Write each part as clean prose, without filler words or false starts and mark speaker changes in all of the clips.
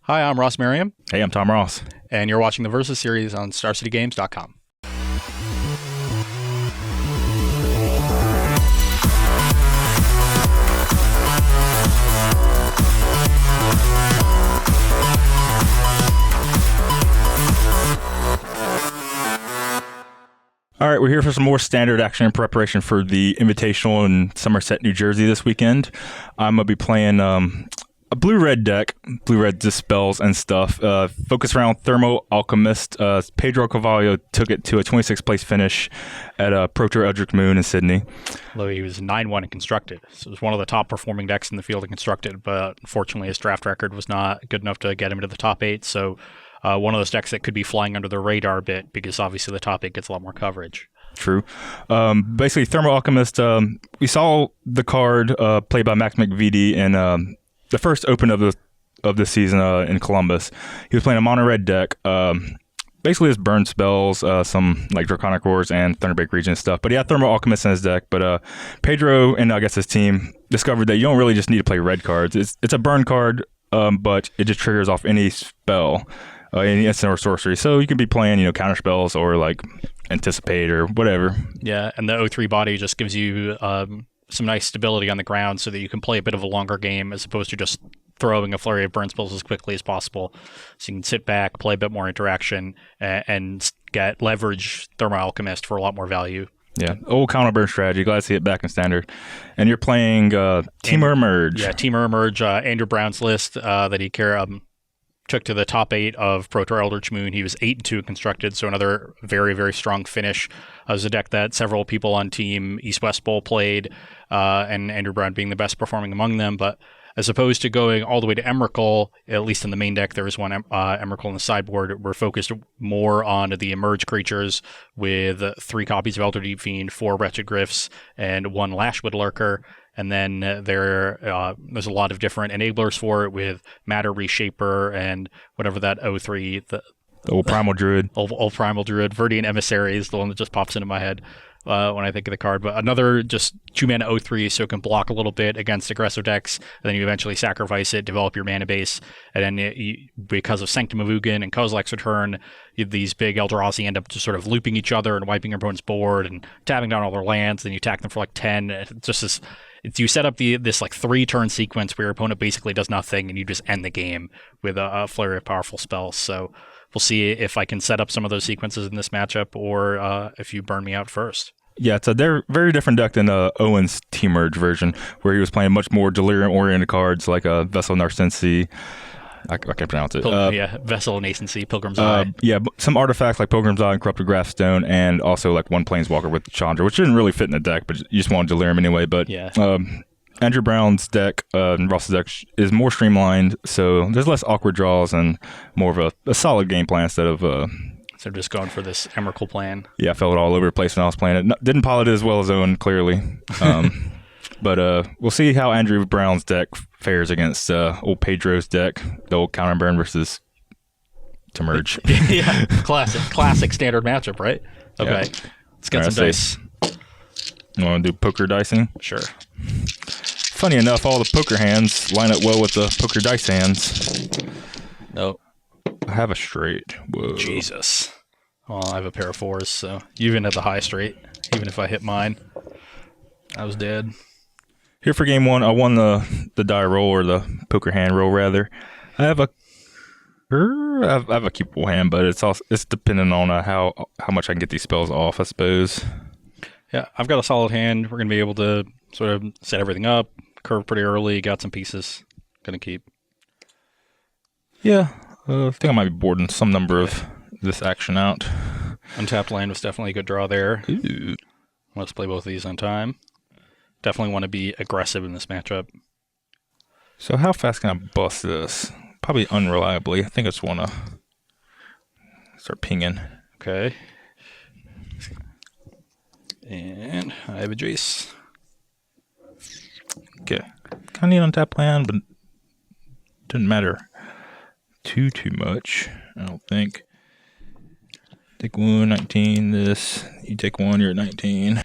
Speaker 1: Hi, I'm Ross Merriam,
Speaker 2: Hey, I'm Tom Ross.
Speaker 1: and you're watching the Versus series on StarCityGames.com.
Speaker 2: All right, we're here for some more standard action in preparation for the Invitational in Somerset, New Jersey this weekend. I'm going to be playing a blue-red deck. Blue-red dispels and stuff. Focus around Thermo Alchemist. Pedro Carvalho took it to a 26th place finish at Pro Tour Eldritch Moon in Sydney.
Speaker 1: Although he was 9-1 in Constructed. So it was one of the top performing decks in the field in Constructed, but unfortunately his draft record was not good enough to get him into the top 8. So one of those decks that could be flying under the radar a bit because obviously the top 8 gets a lot more coverage.
Speaker 2: True. Basically, Thermo Alchemist, we saw the card played by Max McVitie in the first Open of the season in Columbus. He was playing a mono red deck. Basically, his burn spells, some like Draconic Roars and Thunderbreak Region stuff. But he had Thermo Alchemist in his deck. But Pedro and I guess his team discovered that you don't really just need to play red cards. It's a burn card, but it just triggers off any spell, any instant or sorcery. So you can be playing, counter spells or like Anticipate or whatever.
Speaker 1: Yeah, and the O3 body just gives you some nice stability on the ground so that you can play a bit of a longer game as opposed to just throwing a flurry of burn spells as quickly as possible. So you can sit back, play a bit more interaction, and get leverage Thermo Alchemist for a lot more value.
Speaker 2: Yeah, old counter burn strategy. Glad to see it back in standard. And you're playing Temur Emerge.
Speaker 1: Yeah, Temur Emerge, Andrew Brown's list that he took to the top 8 of Pro Tour Eldritch Moon. He was 8-2 constructed, so another very, very strong finish. It was a deck that several people on Team East-West Bowl played, and Andrew Brown being the best performing among them. But as opposed to going all the way to Emrakul, at least in the main deck, there was one Emrakul in the sideboard. We're focused more on the Emerge creatures with 3 copies of Elder Deep Fiend, 4 Wretched Gryphs, and 1 Lashwood Lurker. And then there's a lot of different enablers for it with Matter Reshaper and whatever that O3, the
Speaker 2: old Primal Druid.
Speaker 1: Old Primal Druid. Verdian Emissary is the one that just pops into my head when I think of the card. But another just 2-mana O3, so it can block a little bit against aggressive decks. And then you eventually sacrifice it, develop your mana base. And then because of Sanctum of Ugin and Kozilek's Return, these big Eldrazi end up just sort of looping each other and wiping your opponent's board and tapping down all their lands. Then you attack them for like 10. It's just this... You set up this like 3-turn sequence where your opponent basically does nothing and you just end the game with a flurry of powerful spells. So we'll see if I can set up some of those sequences in this matchup or if you burn me out first.
Speaker 2: Yeah, it's a very different deck than Owen's Temurge version, where he was playing much more Delirium-oriented cards like a Vessel Narcensi. I can't pronounce it.
Speaker 1: Vessel Nascency, Pilgrim's Eye.
Speaker 2: Some artifacts like Pilgrim's Eye and Corrupted Graphstone, and also like one Planeswalker with Chandra, which didn't really fit in the deck, but you just wanted Delirium anyway. But
Speaker 1: yeah.
Speaker 2: Andrew Brown's deck and Ross's deck is more streamlined, so there's less awkward draws and more of a solid game plan instead of...
Speaker 1: So just going for this Emrakul plan.
Speaker 2: Yeah, I felt it all over the place when I was playing it. Didn't pilot it as well as Owen, clearly. But we'll see how Andrew Brown's deck fares against old Pedro's deck, the old counter burn versus Temurge.
Speaker 1: Yeah, classic standard matchup, right? Okay, yeah. Let's get some dice.
Speaker 2: You want to do poker dicing?
Speaker 1: Sure.
Speaker 2: Funny enough, all the poker hands line up well with the poker dice hands.
Speaker 1: Nope.
Speaker 2: I have a straight. Whoa.
Speaker 1: Jesus. Well, I have a pair of 4s, so even at the high straight, even if I hit mine, I was dead.
Speaker 2: Here for game 1, I won the die roll, or the poker hand roll, rather. I have a keepable hand, but it's dependent on how much I can get these spells off, I suppose.
Speaker 1: Yeah, I've got a solid hand. We're going to be able to sort of set everything up, curve pretty early, got some pieces. Going to keep.
Speaker 2: Yeah, I think I might be boarding some number of this action out.
Speaker 1: Untapped land was definitely a good draw there.
Speaker 2: Ooh.
Speaker 1: Let's play both of these on time. Definitely want to be aggressive in this matchup.
Speaker 2: So how fast can I bust this? Probably unreliably. I think I just want to start pinging.
Speaker 1: Okay. And I have a Jace.
Speaker 2: Okay. Kind of need untapped land, but didn't matter too much, I don't think. Take 1, 19, this. You take 1, you're at 19.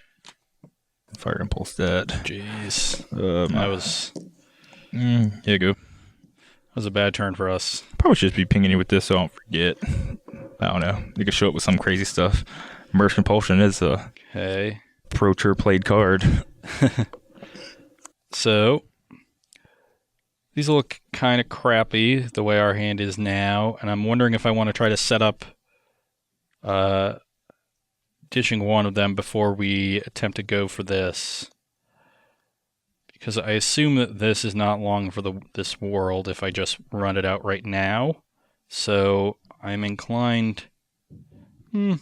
Speaker 2: Fire Impulse that.
Speaker 1: Jeez.
Speaker 2: I was... Here you go.
Speaker 1: was a bad turn for us.
Speaker 2: Probably should just be pinging you with this so I don't forget. I don't know. You could show up with some crazy stuff. Merge Compulsion is a
Speaker 1: Okay.
Speaker 2: Pro Tour played card.
Speaker 1: So, these look kind of crappy the way our hand is now, and I'm wondering if I want to try to set up dishing one of them before we attempt to go for this. Because I assume that this is not long for this world if I just run it out right now. So, I'm inclined...
Speaker 2: Well,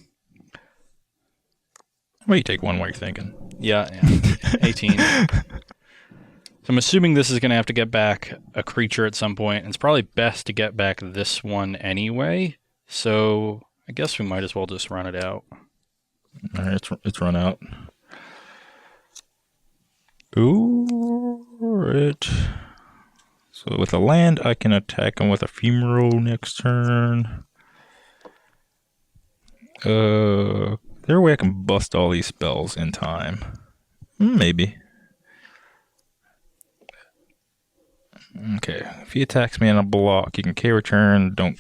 Speaker 2: you take one while you're thinking.
Speaker 1: Yeah. 18. So I'm assuming this is going to have to get back a creature at some point, and it's probably best to get back this one anyway. So I guess we might as well just run it out.
Speaker 2: All right, it's run out. Ooh, right. So with a land, I can attack him with a Femoral next turn. Is there a way I can bust all these spells in time? Maybe. Okay, if he attacks me on a block, you can K return. Don't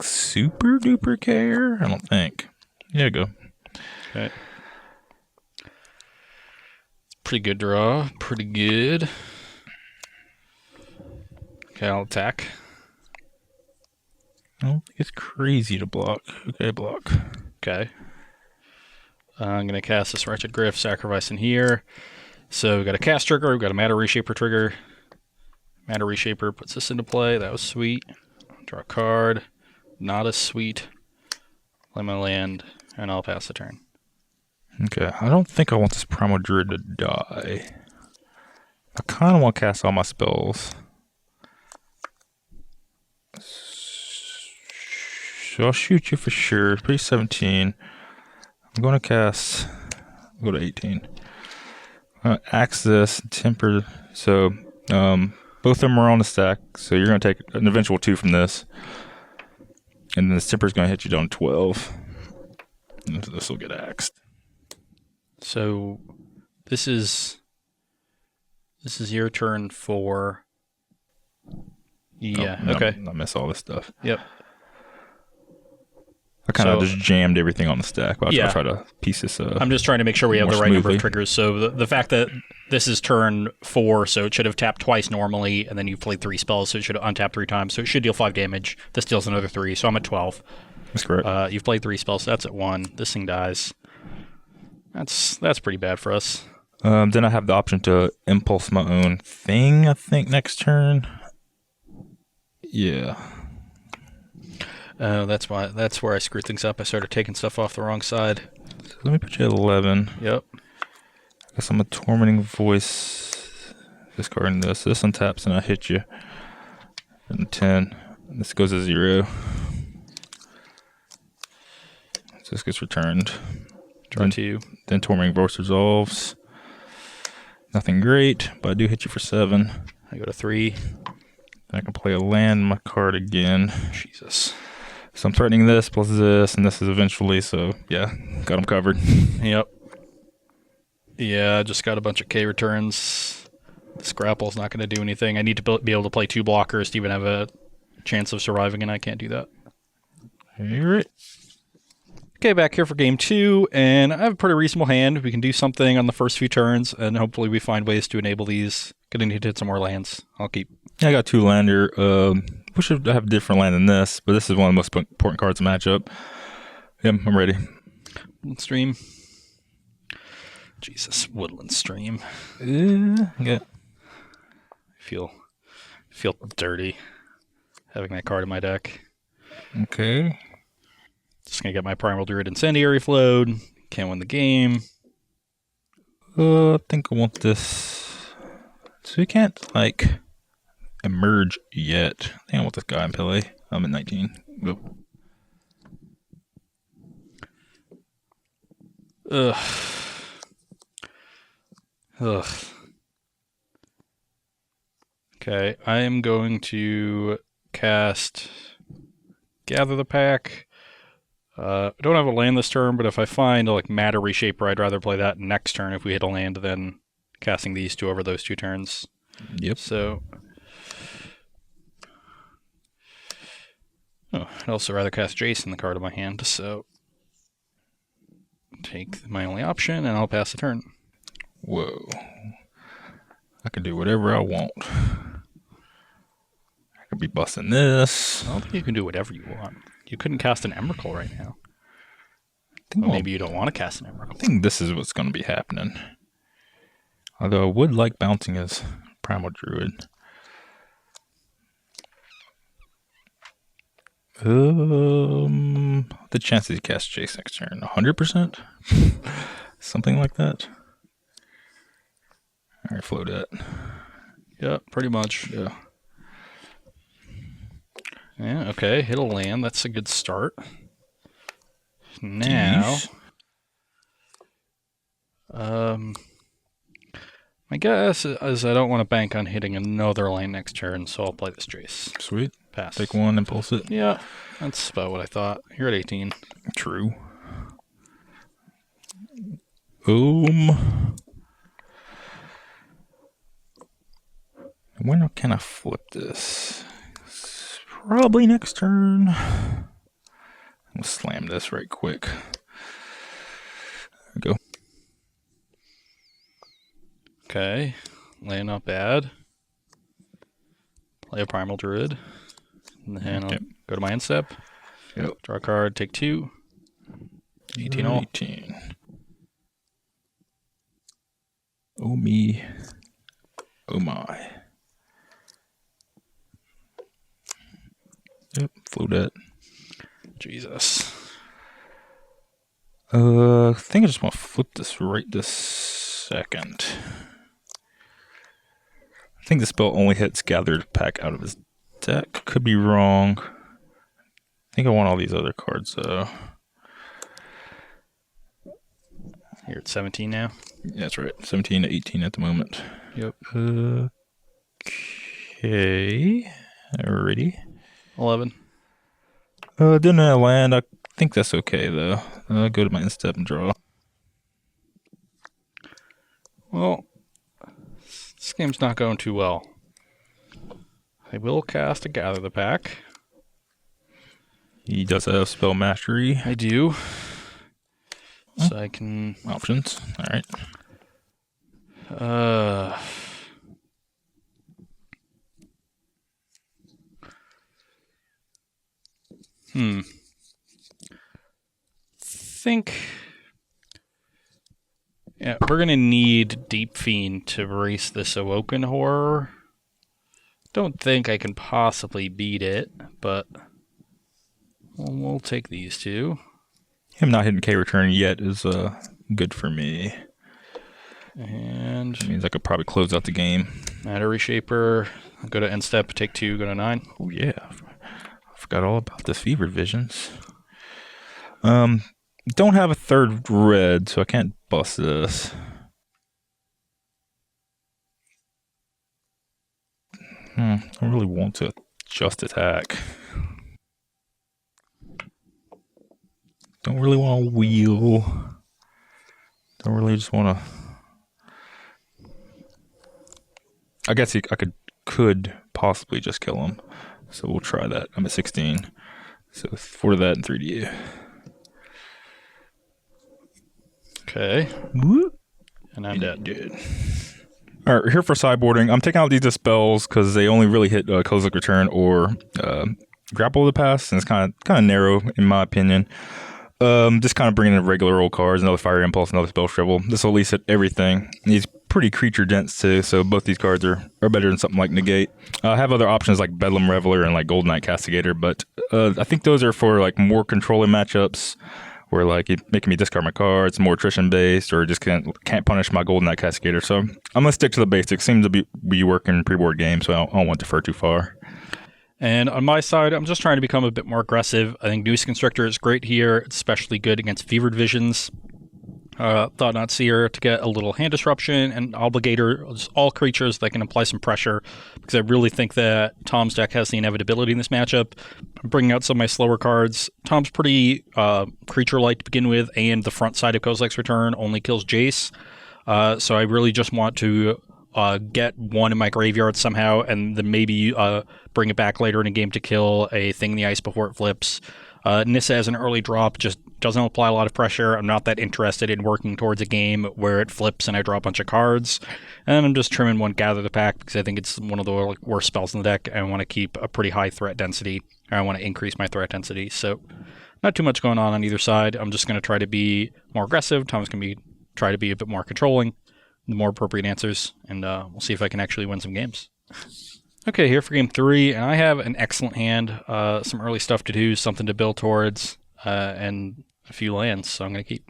Speaker 2: super duper care, I don't think. Yeah, go.
Speaker 1: Okay. Pretty good draw. Pretty good. Okay, I'll attack.
Speaker 2: I don't think it's crazy to block. Okay, block.
Speaker 1: Okay. I'm going to cast this Wretched Griff, sacrifice in here. So we've got a cast trigger, we've got a Matter Reshaper trigger. Matter Reshaper puts this into play. That was sweet. Draw a card. Not as sweet. Play my land, and I'll pass the turn.
Speaker 2: Okay, I don't think I want this Primal Druid to die. I kind of want to cast all my spells. So I'll shoot you for sure. 317. I'm going to cast... I'll go to 18. I'm going to axe this, temper... So, both of them are on the stack, so you're going to take an eventual 2 from this. And then this temper is going to hit you down 12. And this will get axed.
Speaker 1: So this is your turn for... Yeah,
Speaker 2: no,
Speaker 1: okay.
Speaker 2: I miss all this stuff.
Speaker 1: Yep.
Speaker 2: I kind of
Speaker 1: So-
Speaker 2: just jammed everything on the stack. But I'll try to piece this up.
Speaker 1: I'm just trying to make sure we have the
Speaker 2: more
Speaker 1: right number of
Speaker 2: smoothly.
Speaker 1: triggers. So the fact that this is turn 4, so it should have tapped twice normally, and then you've played 3 spells, so it should have untapped 3 times. So it should deal 5 damage. This deals another 3, so I'm at 12.
Speaker 2: That's correct.
Speaker 1: You've played 3 spells, so that's at 1. This thing dies. That's pretty bad for us.
Speaker 2: Then I have the option to impulse my own thing, I think, next turn. Yeah.
Speaker 1: That's where I screwed things up. I started taking stuff off the wrong side.
Speaker 2: So let me put you at 11.
Speaker 1: Yep.
Speaker 2: I guess I'm a Tormenting Voice. Discarding this. This untaps and I hit you. And 10. This goes to 0. So this gets returned.
Speaker 1: Draw 2.
Speaker 2: Then Tormenting Voice resolves. Nothing great, but I do hit you for 7.
Speaker 1: I go to 3.
Speaker 2: I can play a land in my card again.
Speaker 1: Jesus.
Speaker 2: So I'm threatening this plus this, and this is eventually, so yeah, got them covered.
Speaker 1: Yep. Yeah, just got a bunch of K returns. This grapple's not going to do anything. I need to be able to play 2 blockers to even have a chance of surviving, and I can't do that.
Speaker 2: Hear it.
Speaker 1: Okay, back here for game 2, and I have a pretty reasonable hand. We can do something on the first few turns, and hopefully we find ways to enable these. Gonna need to hit some more lands. I'll keep.
Speaker 2: Yeah, I got 2 land here. Wish I have a different land than this, but this is one of the most important cards to match up. Yep, I'm ready.
Speaker 1: Woodland Stream. Jesus, Woodland Stream.
Speaker 2: Yeah.
Speaker 1: Feel dirty having that card in my deck.
Speaker 2: Okay.
Speaker 1: Just gonna get my Primal Druid Incendiary Flowed. Can't win the game.
Speaker 2: I think I want this. So we can't, like, emerge yet. I think I want this guy in play. I'm at 19. Go.
Speaker 1: Ugh. Okay, I am going to cast Gather the Pack. I don't have a land this turn, but if I find like Matter Reshaper, I'd rather play that next turn if we hit a land than casting these 2 over those 2 turns.
Speaker 2: Yep.
Speaker 1: So Oh, I'd also rather cast Jace in the card of my hand, so take my only option and I'll pass the turn.
Speaker 2: Whoa. I can do whatever I want. I could be busting this.
Speaker 1: I don't think you can do whatever you want. You couldn't cast an Emrakul right now.
Speaker 2: Well,
Speaker 1: maybe you don't want to cast an Emrakul.
Speaker 2: I think this is what's going to be happening. Although I would like bouncing as Primal Druid. The chances he casts Jace next turn, 100%? Something like that. Alright, flow that.
Speaker 1: Yeah, pretty much.
Speaker 2: Yeah.
Speaker 1: Yeah, okay, hit a land. That's a good start. Now, my guess is I don't want to bank on hitting another land next turn, so I'll play this Jace.
Speaker 2: Sweet.
Speaker 1: Pass.
Speaker 2: Take one and pulse it.
Speaker 1: Yeah, that's about what I thought. You're at 18.
Speaker 2: True. When can I flip this? Probably next turn. I'll slam this right quick. There we go.
Speaker 1: Okay, land not bad. Play a Primal Druid. And then I'll go to my end step.
Speaker 2: Yep.
Speaker 1: Draw a card, take 2. 18 all.
Speaker 2: 18. Oh me. Oh my. Yep, flow that.
Speaker 1: Jesus.
Speaker 2: I think I just want to flip this right this second. I think the spell only hits gathered pack out of his deck. Could be wrong. I think I want all these other cards though.
Speaker 1: You're at 17 now?
Speaker 2: Yeah, that's right. 17 to 18 at the moment.
Speaker 1: Yep.
Speaker 2: Okay. Alrighty.
Speaker 1: 11.
Speaker 2: Didn't have land. I think that's okay though. Go to my instep and draw.
Speaker 1: Well, this game's not going too well. I will cast a Gather the Pack.
Speaker 2: He does have spell mastery.
Speaker 1: I do. So I can...
Speaker 2: Options. Alright.
Speaker 1: Think... Yeah, we're going to need Deep Fiend to race this Awoken Horror. Don't think I can possibly beat it, but we'll take these two.
Speaker 2: Him not hitting K return yet is good for me.
Speaker 1: And
Speaker 2: That means I could probably close out the game.
Speaker 1: Matter Reshaper, go to end step, take 2, go to 9.
Speaker 2: Oh yeah, I forgot all about this Fevered Visions. Don't have a third red, so I can't bust this. I really want to just attack. Don't really want to wheel. Don't really just want to. I guess I could possibly just kill him. So we'll try that. I'm at 16. So 4 to that and 3 to you.
Speaker 1: Okay.
Speaker 2: Whoop.
Speaker 1: And I'm dead.
Speaker 2: All right, here for sideboarding. I'm taking out these dispels because they only really hit Kozilek Return or Grapple of the Past, and it's kind of narrow in my opinion. Just kind of bringing in regular old cards, another Fire Impulse, another Spell Shrivel. This will at least hit everything. He's pretty creature dense too, so both these cards are better than something like Negate. I have other options like Bedlam Reveler and like Golden Knight Castigator, but I think those are for like more controlling matchups where like it's making me discard my cards, more attrition based, or just can't punish my Golden Knight Castigator. So I'm gonna stick to the basics. Seems to be working pre-board game, so I don't want to defer too far.
Speaker 1: And on my side, I'm just trying to become a bit more aggressive. I think Noose Constructor is great here. It's especially good against Fevered Visions. Thought Not Seer to get a little hand disruption, and Obligator, just all creatures that can apply some pressure, because I really think that Tom's deck has the inevitability in this matchup. I'm bringing out some of my slower cards. Tom's pretty creature-like to begin with, and the front side of Kozilek's Return only kills Jace. So I really just want to get one in my graveyard somehow, and then maybe bring it back later in a game to kill a thing in the ice before it flips. Nissa as an early drop just doesn't apply a lot of pressure. I'm not that interested in working towards a game where it flips and I draw a bunch of cards. And I'm just trimming one Gather the Pack because I think it's one of the worst spells in the deck. I want to keep a pretty high threat density. I want to increase my threat density. So not too much going on either side. I'm just going to try to be more aggressive. Tom's going to try to be a bit more controlling. The more appropriate answers. And we'll see if I can actually win some games. Okay, here for game 3, and I have an excellent hand, some early stuff to do, something to build towards, and a few lands, so I'm going to keep.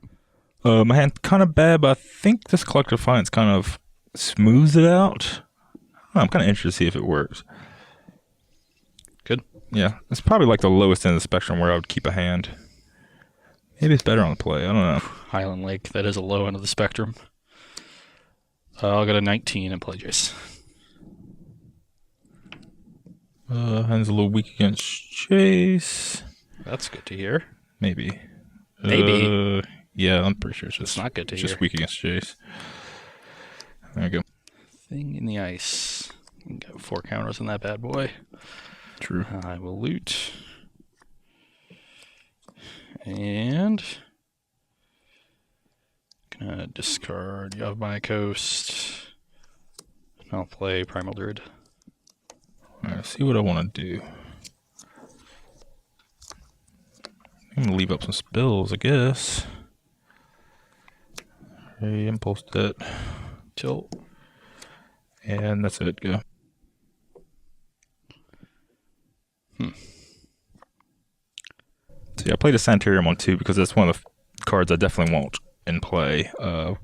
Speaker 2: My hand's kind of bad, but I think this Collective Defiance kind of smooths it out. I'm kind of interested to see if it works.
Speaker 1: Good.
Speaker 2: Yeah, it's probably like the lowest end of the spectrum where I would keep a hand. Maybe it's better on the play, I don't know.
Speaker 1: Highland Lake, that is a low end of the spectrum. I'll go to 19 and play Jace.
Speaker 2: Hand's a little weak against Chase.
Speaker 1: That's good to hear.
Speaker 2: Maybe.
Speaker 1: Maybe.
Speaker 2: Yeah, I'm pretty sure
Speaker 1: It's not good to hear.
Speaker 2: Just weak against Chase. There we go.
Speaker 1: Thing in the ice. Got 4 counters on that bad boy.
Speaker 2: True.
Speaker 1: I will loot. And gonna discard Yavimaya Coast. I'll play Primal Druid.
Speaker 2: Alright, see what I want to do. I'm gonna leave up some spells, I guess. Hey, impulse that.
Speaker 1: Tilt.
Speaker 2: And that's it, go. See, I played a Sanitarium on 2 because that's one of the cards I definitely want in play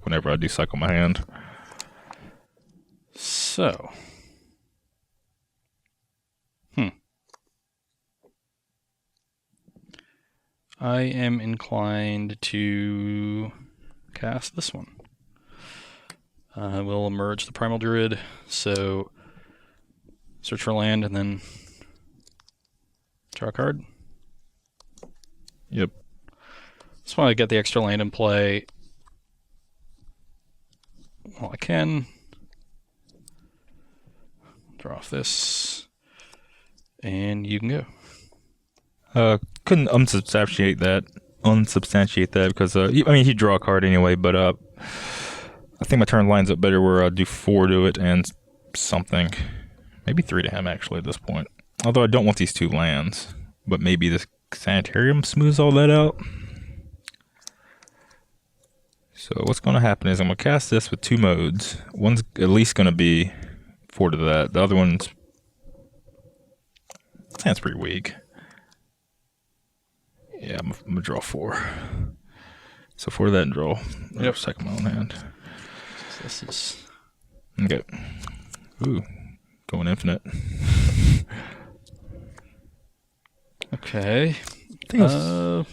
Speaker 2: whenever I do cycle my hand.
Speaker 1: So. I am inclined to cast this one. I will emerge the Primal Druid, so search for land and then draw a card.
Speaker 2: Yep.
Speaker 1: Just want to get the extra land in play while I can. Draw off this, and you can go.
Speaker 2: Couldn't unsubstantiate that because I mean he'd draw a card anyway, but I think my turn lines up better where I do 4 to it and something, maybe 3 to him actually at this point. Although I don't want these 2 lands, but maybe this Sanitarium smooths all that out. So what's going to happen is I'm going to cast this with 2 modes. One's at least going to be 4 to that. The other one's sounds pretty weak. Yeah, I'm going to draw 4. So 4 to that and draw.
Speaker 1: Yep.
Speaker 2: Second my own hand.
Speaker 1: So this is...
Speaker 2: Okay. Ooh, going infinite.
Speaker 1: Okay.
Speaker 2: I think it was,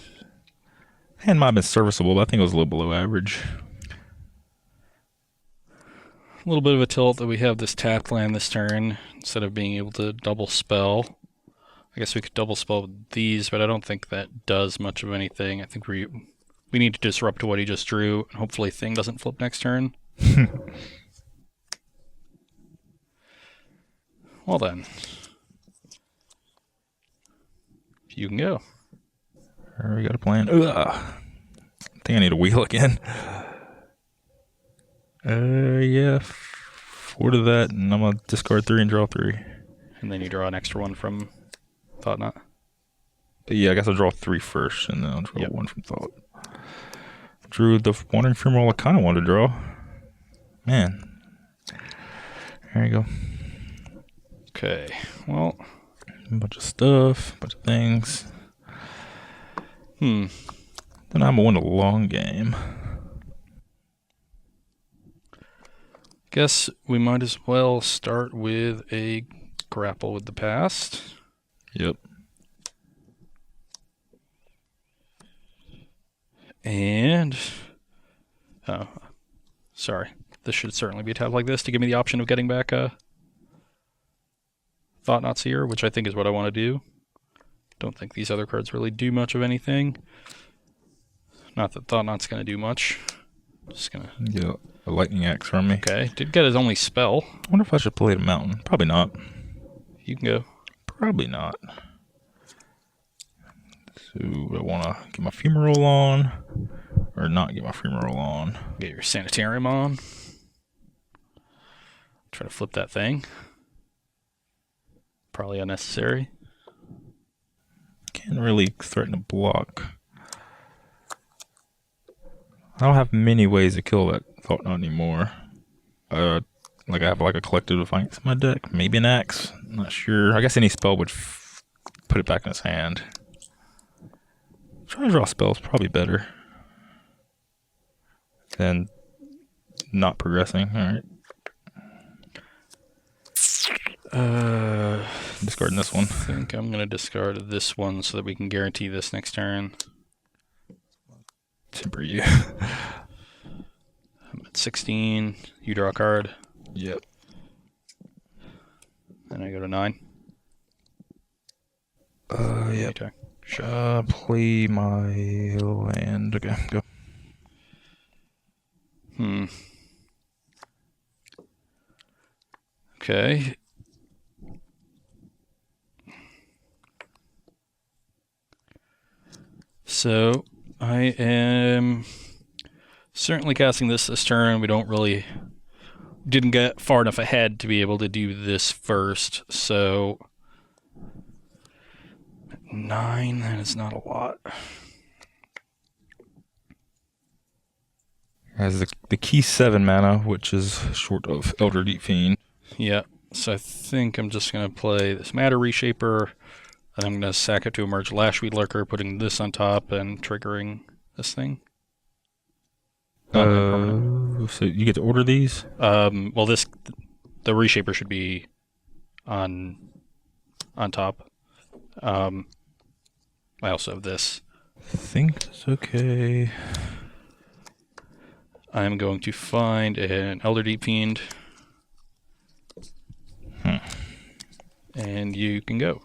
Speaker 2: hand might have been serviceable, but I think it was a little below average.
Speaker 1: A little bit of a tilt that we have this tapped land this turn instead of being able to double spell. I guess we could double spell with these, but I don't think that does much of anything. I think we need to disrupt what he just drew, and hopefully Thing doesn't flip next turn. Well then. You can go.
Speaker 2: We got a plan. Ugh. I think I need a wheel again. Yeah. 4 to that, and I'm going to discard 3 and draw 3.
Speaker 1: And then you draw an extra one from Thought Knot.
Speaker 2: Yeah, I guess I'll draw 3 first, and then I'll draw 1 from Thought. Drew the Wandering Fumarole I kind of wanted to draw. Man. There you go.
Speaker 1: Okay, well.
Speaker 2: A bunch of stuff, a bunch of things. Then I'm going to win a long game.
Speaker 1: Guess we might as well start with a grapple with the past.
Speaker 2: Yep.
Speaker 1: And, oh, sorry. This should certainly be a tab like this to give me the option of getting back a Thought Knot Seer, which I think is what I want to do. Don't think these other cards really do much of anything. Not that Thought Knot's going to do much. Just gonna.
Speaker 2: Get a lightning axe from me.
Speaker 1: Okay, did get his only spell.
Speaker 2: I wonder if I should play the mountain. Probably not.
Speaker 1: You can go.
Speaker 2: Probably not. So I want to get my fumarole on, or not get my fumarole on.
Speaker 1: Get your sanitarium on. Try to flip that thing. Probably unnecessary.
Speaker 2: Can't really threaten a block. I don't have many ways to kill that thought not anymore. Like I have like a collective defiance in my deck. Maybe an axe. Not sure. I guess any spell would put it back in his hand. Trying to draw spells probably better than not progressing. All right. Discarding this one.
Speaker 1: I think I'm gonna discard this one so that we can guarantee this next turn.
Speaker 2: Temper you.
Speaker 1: I'm at 16. You draw a card.
Speaker 2: Yep.
Speaker 1: And I go to 9.
Speaker 2: Yep.
Speaker 1: Okay.
Speaker 2: Play my land. Okay, go.
Speaker 1: Okay. So I am certainly casting this turn. We didn't get far enough ahead to be able to do this first. So 9, that is not a lot.
Speaker 2: Has the key 7 mana, which is short of Elder Deep Fiend.
Speaker 1: Yeah. So I think I'm just going to play this Matter Reshaper, and I'm going to sack it to emerge Lashweed Lurker, putting this on top and triggering this thing.
Speaker 2: So you get to order these?
Speaker 1: Well, the Reshaper should be on top. I also have this.
Speaker 2: I think that's okay.
Speaker 1: I'm going to find an Elder Deep Fiend. And you can go.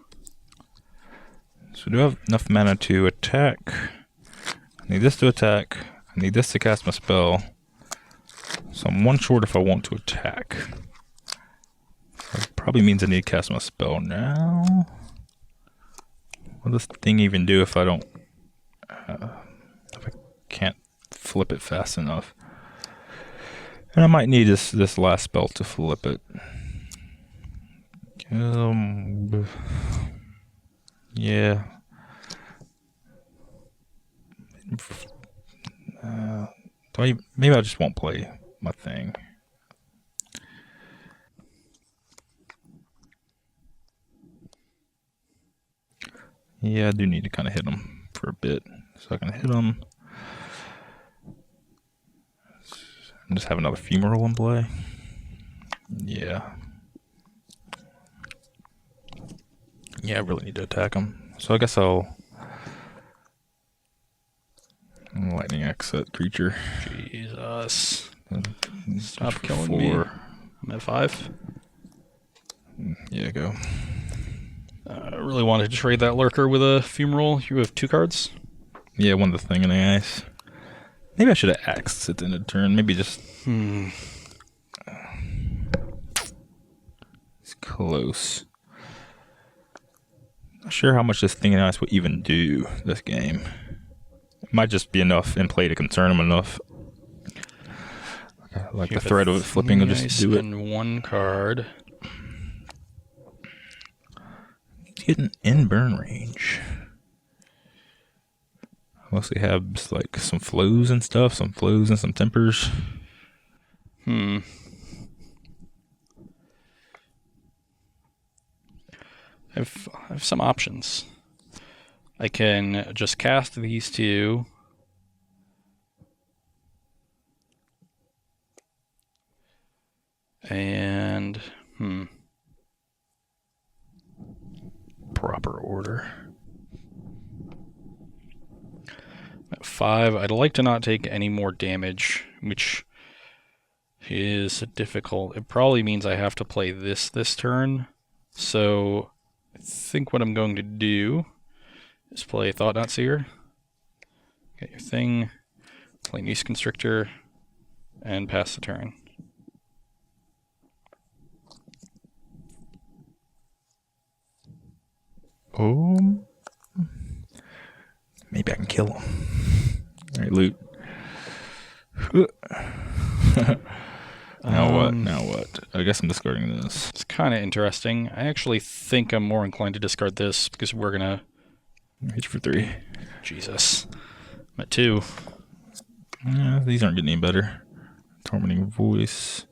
Speaker 2: So do I have enough mana to attack? I need this to attack. I need this to cast my spell. So I'm one short if I want to attack. That probably means I need to cast my spell now. What does this thing even do if I don't... if I can't flip it fast enough? And I might need this last spell to flip it. Yeah. Maybe I just won't play my thing. Yeah, I do need to kind of hit him for a bit. So I can hit him. And just have another fumarole in play. Yeah. Yeah, I really need to attack him. So I guess I'll lightning axe that creature.
Speaker 1: Jesus.
Speaker 2: Stop
Speaker 1: killing me. I'm at 5.
Speaker 2: Yeah, go.
Speaker 1: I really wanted to trade that Lurker with a Fumarole. You have 2 cards?
Speaker 2: Yeah, one of the thing in the ice. Maybe I should have axed at the end of the turn. Maybe just... It's close. Not sure how much this thing in ice will even do this game. It might just be enough in play to concern him enough. Like the threat of it flipping will just do it.
Speaker 1: And 1 card.
Speaker 2: Getting in burn range. Mostly have just like some flows and stuff, some flows and some tempers.
Speaker 1: I have some options. I can just cast these 2. And
Speaker 2: Proper order.
Speaker 1: at 5, I'd like to not take any more damage, which is difficult. It probably means I have to play this turn. So I think what I'm going to do is play Thought Not Seer. Get your thing. Play Nice Constrictor. and pass the turn.
Speaker 2: Oh, maybe I can kill him. All right, loot. Now what? Now what? I guess I'm discarding this.
Speaker 1: It's kind of interesting. I actually think I'm more inclined to discard this because we're gonna
Speaker 2: hit you for 3.
Speaker 1: Jesus, I'm at 2.
Speaker 2: Yeah, these aren't getting any better. Tormenting voice.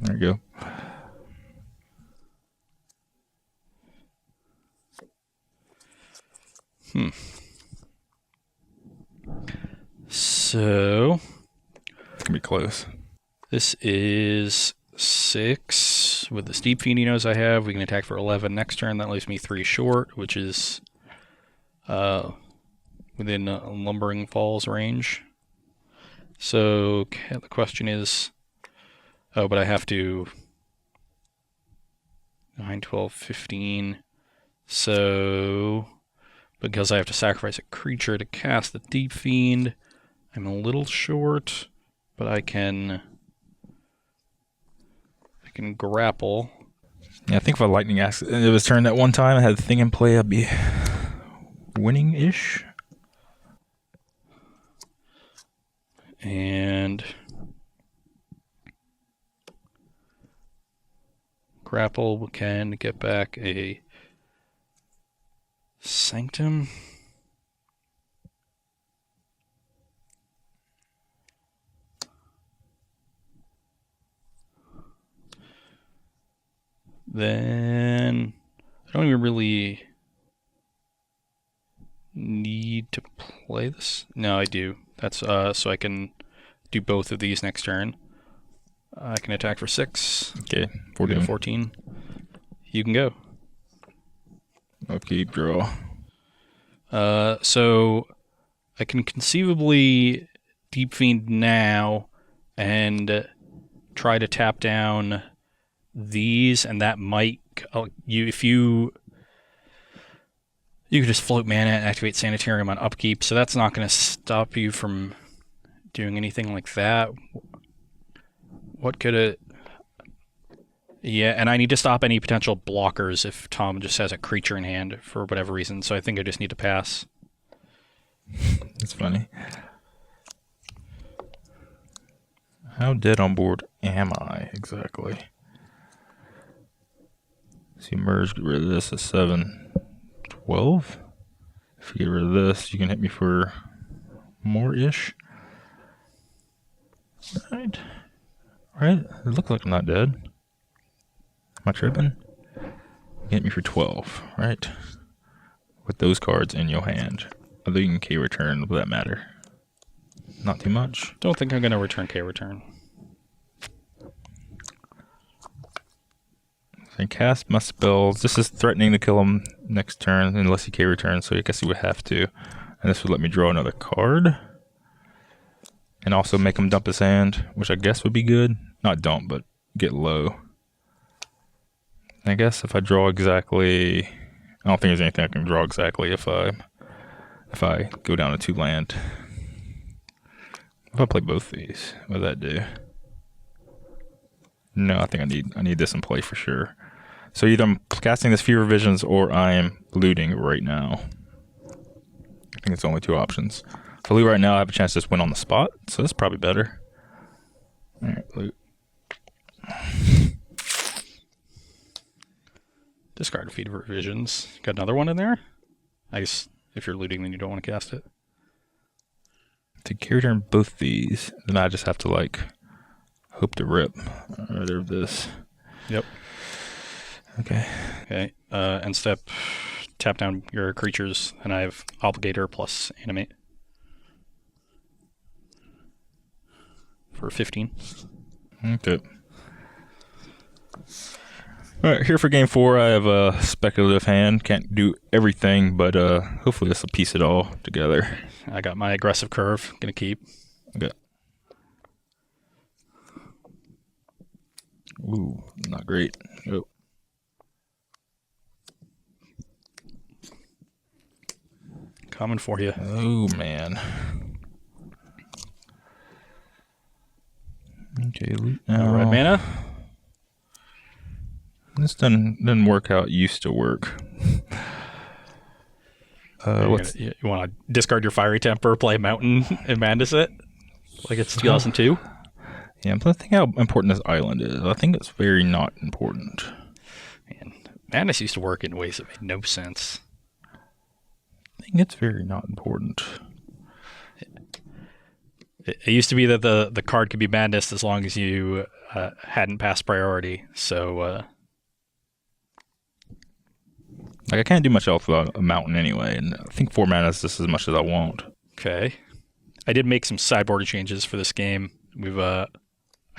Speaker 2: There you go.
Speaker 1: So
Speaker 2: It's gonna be close.
Speaker 1: this is 6 with the steep fiend he knows I have. We can attack for 11 next turn. That leaves me 3 short, which is within Lumbering Falls range. So the question is, oh, but I have to 9, 12, 15. So because I have to sacrifice a creature to cast the Deep Fiend, I'm a little short, but I can grapple.
Speaker 2: Yeah, I think if a lightning axe it was turned at one time, I had the thing in play, I'd be winning-ish.
Speaker 1: And grapple can get back a Sanctum. Then I don't even really need to play this. No, I do. That's so I can do both of these next turn. I can attack for 6.
Speaker 2: Okay, 14.
Speaker 1: 14. You can go.
Speaker 2: Okay, draw.
Speaker 1: So I can conceivably Deep Fiend now and try to tap down these, and that might you could just float mana and activate Sanitarium on upkeep, so that's not going to stop you from doing anything like that. What could it... Yeah, and I need to stop any potential blockers if Tom just has a creature in hand for whatever reason, so I think I just need to pass.
Speaker 2: That's funny. How dead on board am I exactly? So you merge, get rid of this at 7, 12. If you get rid of this, you can hit me for more-ish. Right. Right? It looks like I'm not dead. Am I tripping? You hit me for 12, right? With those cards in your hand. Other than K return, will that matter? Not too much.
Speaker 1: Don't think I'm going to return K return.
Speaker 2: And cast my spells. This is threatening to kill him next turn unless he K returns, so I guess he would have to. And this would let me draw another card. And also make him dump his hand, which I guess would be good. Not dump, but get low. I guess if I draw exactly... I don't think there's anything I can draw exactly if I go down to 2 land. If I play both these, what does that do? No, I think I need this in play for sure. So either I'm casting this Fever Visions or I am looting right now. I think it's only 2 options. If I loot right now, I have a chance to just win on the spot, so that's probably better. Alright, loot.
Speaker 1: Discard Fever Visions. Got another one in there? I guess if you're looting, then you don't want to cast it.
Speaker 2: To carry turn both these, then I just have to like hope to rip. Rather this.
Speaker 1: Yep.
Speaker 2: Okay.
Speaker 1: Okay. End step, tap down your creatures, and I have Obligator plus Animate for 15.
Speaker 2: Okay. Alright, here for game 4, I have a speculative hand. Can't do everything, but hopefully this will piece it all together.
Speaker 1: I got my aggressive curve. Gonna keep.
Speaker 2: Okay. Ooh, not great. Nope.
Speaker 1: Coming for you.
Speaker 2: Oh, man. Okay, loot now.
Speaker 1: Red mana.
Speaker 2: This doesn't work how it used to work.
Speaker 1: You want to discard your Fiery Temper, play Mountain, and Madness it? Like it's 2002?
Speaker 2: Yeah, I'm trying to think how important this island is. I think it's very not important.
Speaker 1: Man, Madness used to work in ways that made no sense.
Speaker 2: I think it's very not important.
Speaker 1: It used to be that the card could be Madness as long as you hadn't passed priority. So,
Speaker 2: Like, I can't do much else without a mountain anyway, and I think 4 mana is just as much as I want.
Speaker 1: okay. I did make some sideboard changes for this game. I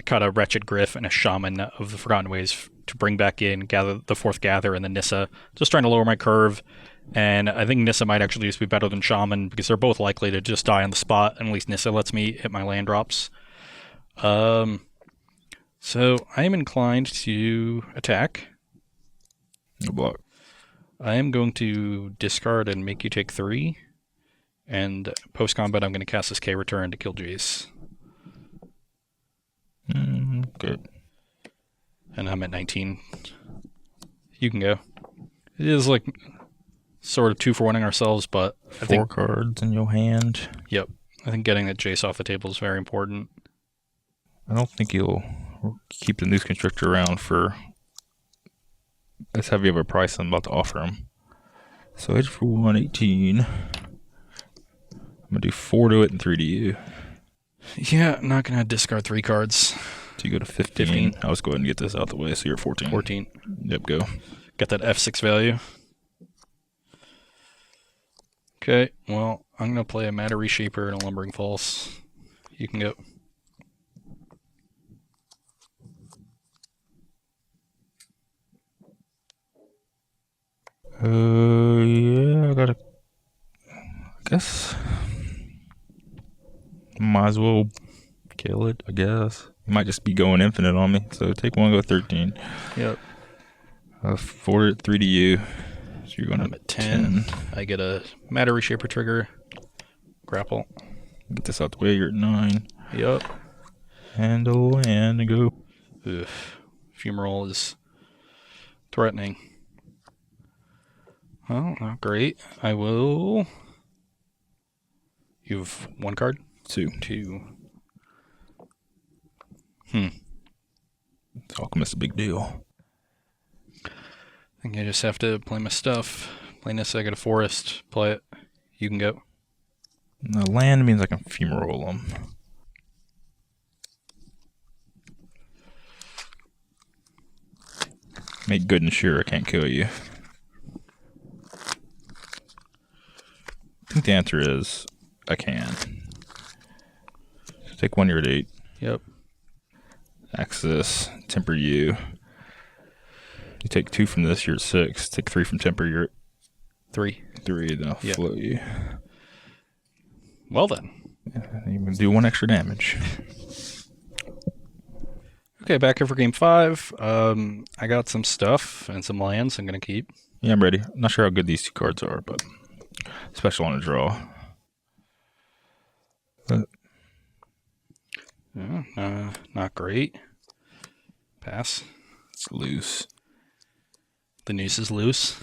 Speaker 1: cut a Wretched Griff and a Shaman of the Forgotten Ways to bring back in gather the 4th Gather and the Nissa. Just trying to lower my curve. And I think Nissa might actually just be better than Shaman because they're both likely to just die on the spot. And at least Nissa lets me hit my land drops. So I am inclined to attack.
Speaker 2: No block.
Speaker 1: I am going to discard and make you take 3. And post-combat, I'm going to cast this K-Return to kill Jace.
Speaker 2: Good.
Speaker 1: And I'm at 19. You can go. It is like sort of 2-for-1ing ourselves, but I think
Speaker 2: 4 cards in your hand.
Speaker 1: Yep. I think getting that Jace off the table is very important.
Speaker 2: I don't think you'll keep the Noose Constrictor around for as heavy of a price I'm about to offer him. So edge for 118. I'm gonna do 4 to it and 3 to you.
Speaker 1: Yeah, I'm not going to discard 3 cards.
Speaker 2: So you go to 15. I'll just go ahead and get this out the way so you're 14.
Speaker 1: 14.
Speaker 2: Yep, go.
Speaker 1: Got that F6 value. Okay, well, I'm going to play a Matter Reshaper and a Lumbering Falls. You can go.
Speaker 2: Yeah, I guess. Might as well kill it, I guess. It might just be going infinite on me. So take 1, go 13.
Speaker 1: Yep.
Speaker 2: 4 to 3 to you. So you're going
Speaker 1: I'm at 10. I get a Matter Reshaper trigger. Grapple.
Speaker 2: Get this out the way, you're at 9.
Speaker 1: Yep.
Speaker 2: Handle and go.
Speaker 1: Ugh. Fumarole is threatening. Well, not great. I will. You have 1 card?
Speaker 2: 2.
Speaker 1: 2.
Speaker 2: Alchemist a big deal.
Speaker 1: I think I just have to play my stuff. Play Nissa, I got a forest. Play it. You can go.
Speaker 2: Now land means I can fumarole them. Make good and sure I can't kill you. I think the answer is I can. So take 1, you're at 8.
Speaker 1: Yep.
Speaker 2: Access, temper you. You take 2 from this, you're at 6. Take 3 from temper, you're at
Speaker 1: 3.
Speaker 2: 3, then I'll float you.
Speaker 1: Well then.
Speaker 2: You can do 1 extra damage.
Speaker 1: Okay, back here for game 5. I got some stuff and some lands I'm going to keep.
Speaker 2: Yeah, I'm ready. I'm not sure how good these 2 cards are, but special on a draw.
Speaker 1: Not great. Pass.
Speaker 2: It's loose.
Speaker 1: The noose is loose.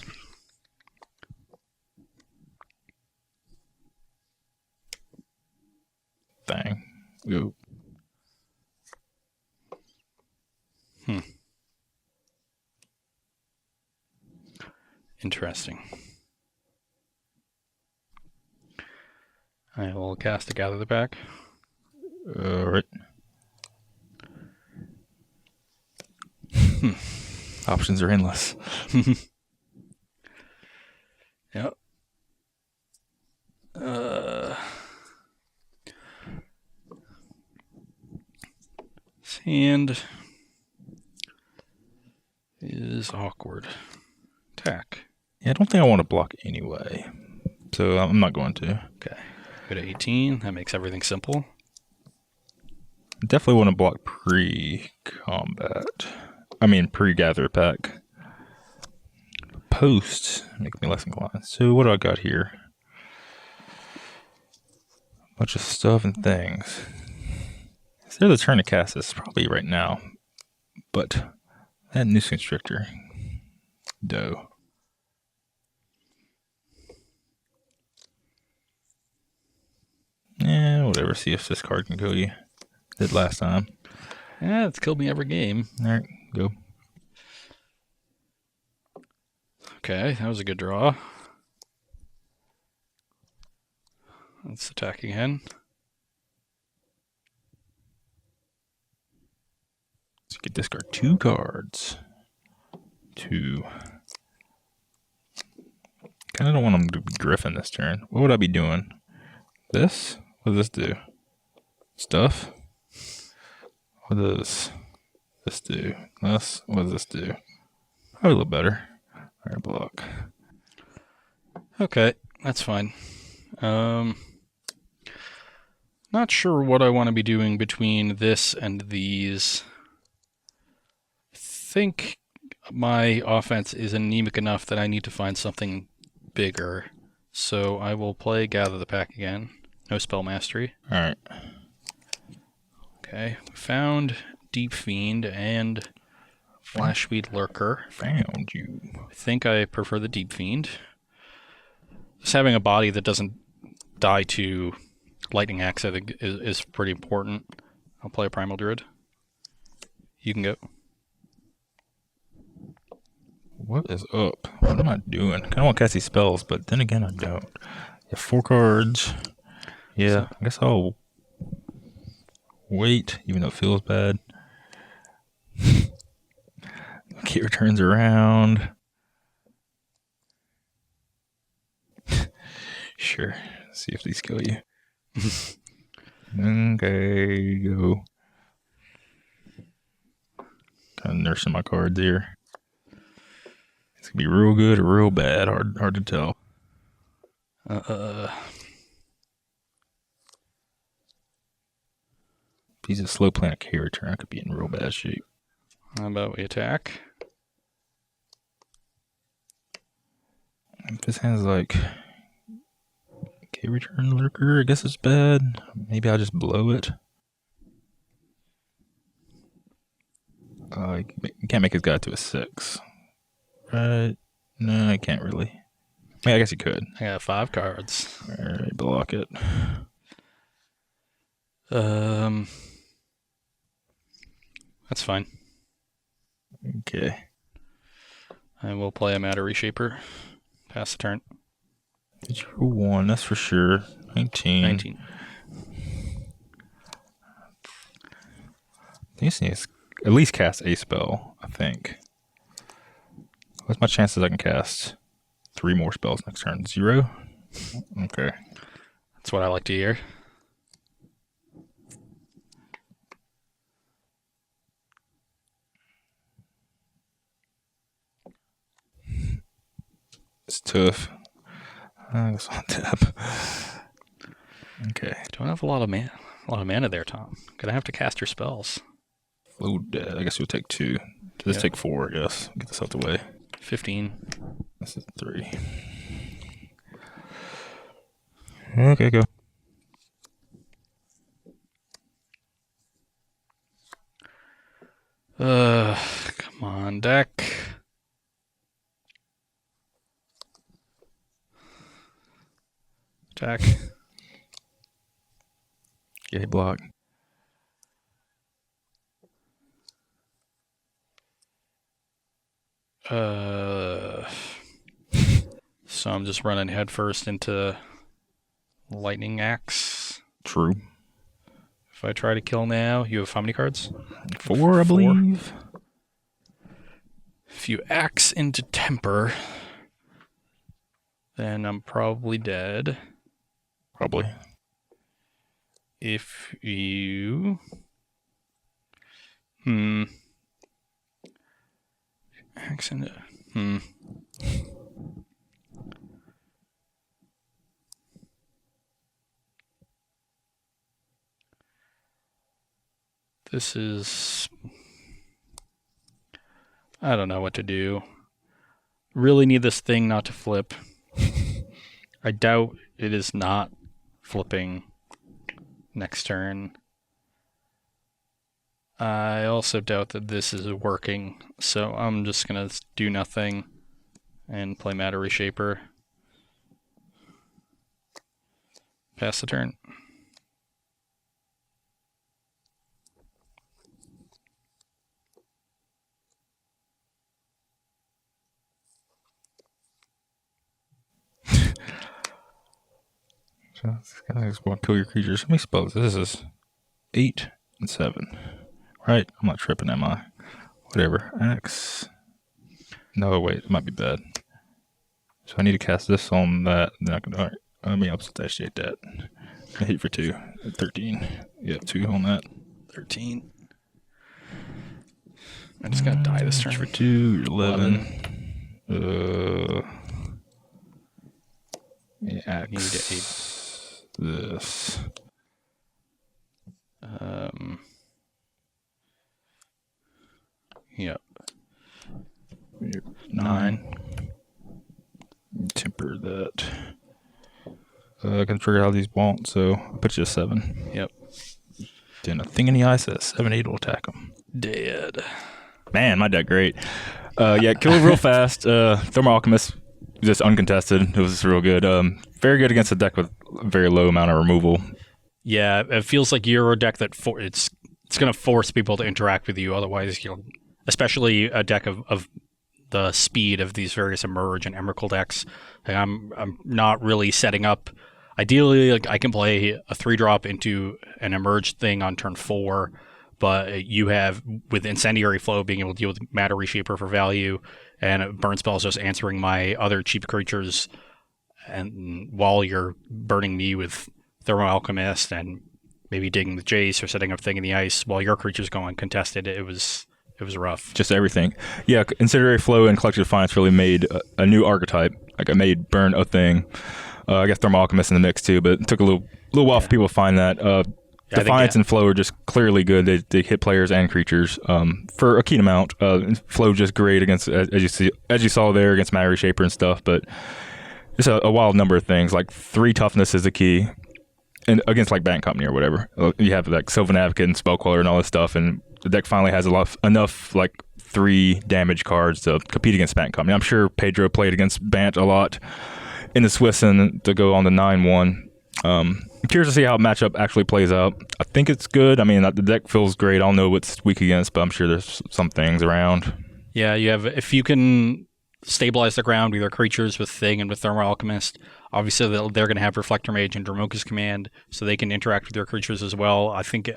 Speaker 2: Bang. Go.
Speaker 1: Interesting. I will cast a Gather the Pack.
Speaker 2: Alright. Options are endless.
Speaker 1: Yep. Sand is awkward. Attack.
Speaker 2: Yeah, I don't think I want to block anyway. So I'm not going to.
Speaker 1: Okay. Go to 18. That makes everything simple.
Speaker 2: Definitely want to block pre-combat. I mean, pre-gather pack. Post make me less inclined. So what do I got here? Bunch of stuff and things. It's their turn to cast this probably right now. But that noose constrictor. Doe. Yeah, whatever. See if this card can kill you. Did last time.
Speaker 1: Yeah, it's killed me every game.
Speaker 2: Alright, go.
Speaker 1: Okay, that was a good draw. Let's attack again.
Speaker 2: So you can discard 2 cards. 2. Kind of don't want him to be Griffin this turn. What would I be doing? This? What does this do? Stuff? What does this do? This? What does this do? Probably a little better. Alright, block.
Speaker 1: Okay, that's fine. Not sure what I want to be doing between this and these. I think my offense is anemic enough that I need to find something bigger. So I will play Gather the Pack again. No spell mastery.
Speaker 2: Alright.
Speaker 1: Okay, found Deep Fiend and Flashweed Lurker.
Speaker 2: Found you.
Speaker 1: I think I prefer the Deep Fiend. Just having a body that doesn't die to Lightning Axe, I think, is pretty important. I'll play a Primal Druid. You can go.
Speaker 2: What is up? What am I doing? I kind of want to cast these spells, but then again, I don't. You have 4 cards. Yeah, I guess I'll wait, even though it feels bad. Okay, returns around. Sure. See if these kill you. Okay, go. Kind of nursing my cards here. It's gonna be real good or real bad. Hard to tell. If he's a slow playing a K return, I could be in real bad shape.
Speaker 1: How about we attack?
Speaker 2: If this hand's like K return lurker, I guess it's bad. Maybe I'll just blow it. You can't make his guy to a 6. Right? No, I can't really. I mean, I guess you could.
Speaker 1: I got 5 cards.
Speaker 2: Alright, block it.
Speaker 1: That's fine.
Speaker 2: Okay.
Speaker 1: I will play a Matter Reshaper. Pass the turn.
Speaker 2: Did you roll 1? That's for sure. 19.
Speaker 1: 19.
Speaker 2: These needs at least cast a spell, I think. What's my chances I can cast 3 more spells next turn? 0? Okay.
Speaker 1: That's what I like to hear.
Speaker 2: It's tough. I guess I'll tap. Okay.
Speaker 1: Don't have a lot of mana there, Tom. Gonna have to cast your spells.
Speaker 2: Flow dead. I guess you'll take 2. Let's take 4, I guess. Get this out the way.
Speaker 1: 15.
Speaker 2: This is 3. Okay, go.
Speaker 1: Come on, deck. Attack.
Speaker 2: Okay, block.
Speaker 1: So I'm just running headfirst into Lightning Axe.
Speaker 2: True.
Speaker 1: If I try to kill now, you have how many cards?
Speaker 2: 4, I believe.
Speaker 1: If you axe into Temper, then I'm probably dead.
Speaker 2: Probably.
Speaker 1: If you... Axe into... This is... I don't know what to do. Really need this thing not to flip. I doubt it is not flipping next turn. I also doubt that this is working, so I'm just gonna do nothing and play Matter Reshaper. Pass the turn.
Speaker 2: So this guy's going to kill your creatures. How many spells? This is 8 and 7. Right? I'm not tripping, am I? Whatever. X. No, wait. It might be bad. So I need to cast this on that. Then I can. Alright. Let me substantiate that. I hit for 2. 13. Yeah, 2 on that.
Speaker 1: 13. I just gotta die this turn.
Speaker 2: For 2, you're 11. Yeah,
Speaker 1: Need 8.
Speaker 2: This.
Speaker 1: Yep.
Speaker 2: 9. Temper that. I can figure out these won't, so I'll put you a 7.
Speaker 1: Yep.
Speaker 2: Then a thing in the eye says 7/8 will attack them.
Speaker 1: Dead.
Speaker 2: Man, my deck great. Yeah, killed real fast. Thermal Alchemist, just uncontested. It was just real good. Very good against a deck with very low amount of removal.
Speaker 1: Yeah, it feels like you're a deck that it's going to force people to interact with you. Otherwise, especially a deck of the speed of these various Emerge and Emrakul decks. Like, I'm not really setting up. Ideally, like, I can play a 3-drop into an Emerge thing on turn 4, but you have, with Incendiary Flow, being able to deal with Matter Reshaper for value, and Burn Spells just answering my other cheap creatures, and while you're burning me with Thermal Alchemist and maybe digging the Jace or setting up Thing in the Ice while your creature's going contested, it was rough.
Speaker 2: Just everything. Yeah, Incendiary Flow and Collective Defiance really made a new archetype. Like, I made Burn a thing. I guess Thermal Alchemist in the mix too, but it took a little while for people to find that. Defiance and Flow are just clearly good. They hit players and creatures for a keen amount. Flow just great against, as you saw there, against Matter Reshaper and stuff, but just a wild number of things. Like 3 toughness is the key, and against like Bank Company or whatever. You have like Sylvan Advocate and Spellcaller and all this stuff, and the deck finally has enough like 3 damage cards to compete against Bank Company. I'm sure Pedro played against Bant a lot in the Swiss and to go on the 9-1. I'm curious to see how matchup actually plays out. I think it's good. I mean, the deck feels great. I don't know what's weak against, but I'm sure there's some things around.
Speaker 1: Yeah, you have, if you can stabilize the ground with your creatures with Thing and with Thermal Alchemist, obviously they're going to have Reflector Mage and Dromoka's Command, so they can interact with your creatures as well. I think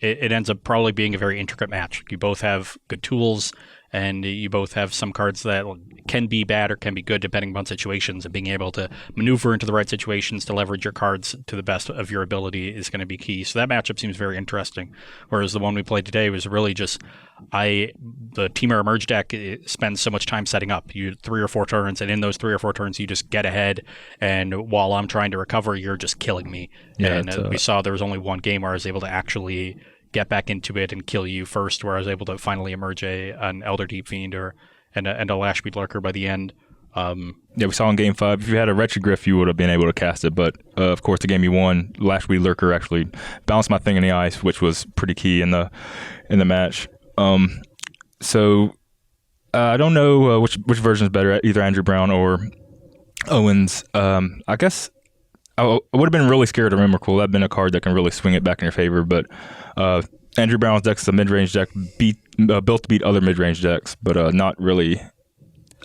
Speaker 1: it ends up probably being a very intricate match. You both have good tools, and you both have some cards that can be bad or can be good depending upon situations, and being able to maneuver into the right situations to leverage your cards to the best of your ability is going to be key. So that matchup seems very interesting, whereas the one we played today was really just the Temur Emerge deck spends so much time setting up. You 3 or 4 turns, and in those 3 or 4 turns you just get ahead, and while I'm trying to recover, you're just killing me. Yeah, and we saw there was only one game where I was able to actually get back into it and kill you first, where I was able to finally emerge an Elder Deep Fiend and a Lashbeat Lurker by the end.
Speaker 2: Yeah, we saw in Game 5, if you had a Wretched Griff, you would have been able to cast it, but of course the game you won, Lashbeat Lurker actually bounced my Thing in the Ice, which was pretty key in the match. So I don't know which version is better, either Andrew Brown or Owens. I guess I would have been really scared of Emrakul. That'd been a card that can really swing it back in your favor, but Andrew Brown's deck is a mid-range deck built to beat other mid-range decks, but not really.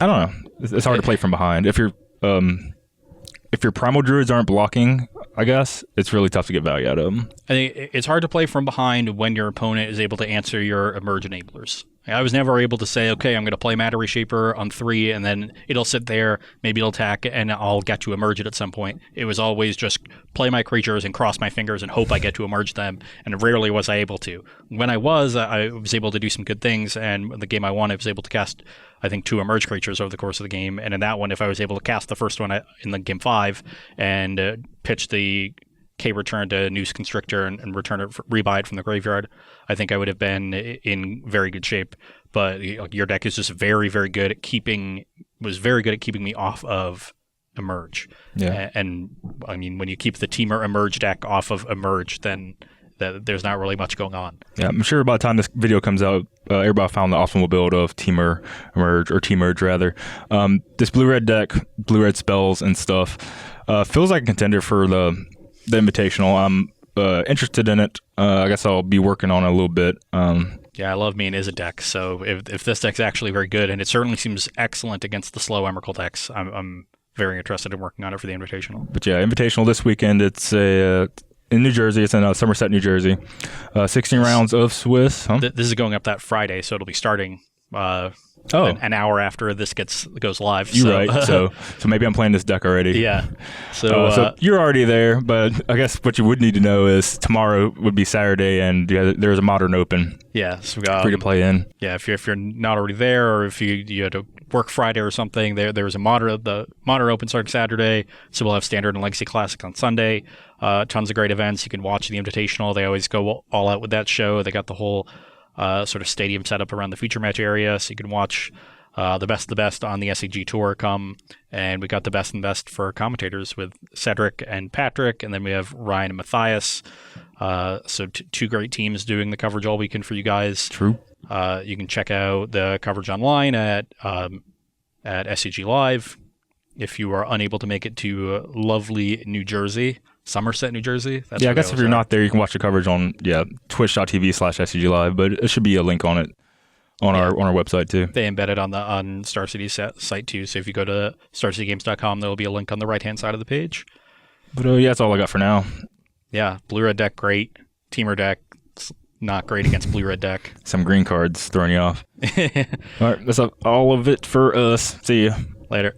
Speaker 2: I don't know. It's hard to play from behind. If your Primal Druids aren't blocking, I guess it's really tough to get value out of them.
Speaker 1: I think it's hard to play from behind when your opponent is able to answer your Emerge enablers. I was never able to say, okay, I'm going to play Matter Reshaper on 3, and then it'll sit there, maybe it'll attack, and I'll get to emerge it at some point. It was always just play my creatures and cross my fingers and hope I get to emerge them, and rarely was I able to. When I was able to do some good things, and the game I won, I was able to cast, I think, 2 emerge creatures over the course of the game, and in that one, if I was able to cast the first one in the game 5 and pitch the K-Return to Noose Constrictor and return it, rebuy it from the graveyard, I think I would have been in very good shape. But your deck is just very, very good at keeping me off of Emerge.
Speaker 2: Yeah.
Speaker 1: And I mean, when you keep the Temur Emerge deck off of Emerge, then there's not really much going on.
Speaker 2: Yeah, I'm sure by the time this video comes out, everybody found the optimal build of Temur Emerge, or T-Merge rather. This blue-red deck, blue-red spells and stuff, feels like a contender for the Invitational. I'm interested in it. I guess I'll be working on it a little bit.
Speaker 1: Yeah, I love me an Izzet deck. So if this deck's actually very good, and it certainly seems excellent against the slow Emrakul decks, I'm very interested in working on it for the Invitational.
Speaker 2: But yeah, Invitational this weekend. It's in New Jersey. It's in Somerset, New Jersey. 16 rounds of Swiss. Huh?
Speaker 1: This is going up that Friday, so it'll be starting an hour after this goes live.
Speaker 2: You're right. So maybe I'm playing this deck already.
Speaker 1: Yeah. So
Speaker 2: you're already there, but I guess what you would need to know is tomorrow would be Saturday, and there's a Modern Open.
Speaker 1: Yeah. So
Speaker 2: free to play in.
Speaker 1: Yeah. If you're not already there, or if you had to work Friday or something, there's a the Modern Open starting Saturday. So we'll have Standard and Legacy Classic on Sunday. Tons of great events. You can watch the Invitational. They always go all out with that show. They got the whole sort of stadium set up around the feature match area, so you can watch the best of the best on the SCG Tour come. And we got the best and best for commentators with Cedric and Patrick, and then we have Ryan and Matthias. So two great teams doing the coverage all weekend for you guys.
Speaker 2: True.
Speaker 1: You can check out the coverage online at SCG Live. If you are unable to make it to lovely New Jersey, Somerset, New Jersey.
Speaker 2: I guess if you're not there, you can watch the coverage on twitch.tv/SCG Live, but it should be a link on it on our website too.
Speaker 1: They embed it on Star City's site too. So if you go to starcitygames.com, there will be a link on the right hand side of the page.
Speaker 2: But that's all I got for now.
Speaker 1: Yeah, blue-red deck, great. Temur deck, not great against blue-red deck.
Speaker 2: Some green cards throwing you off. All right, that's all of it for us. See you
Speaker 1: later.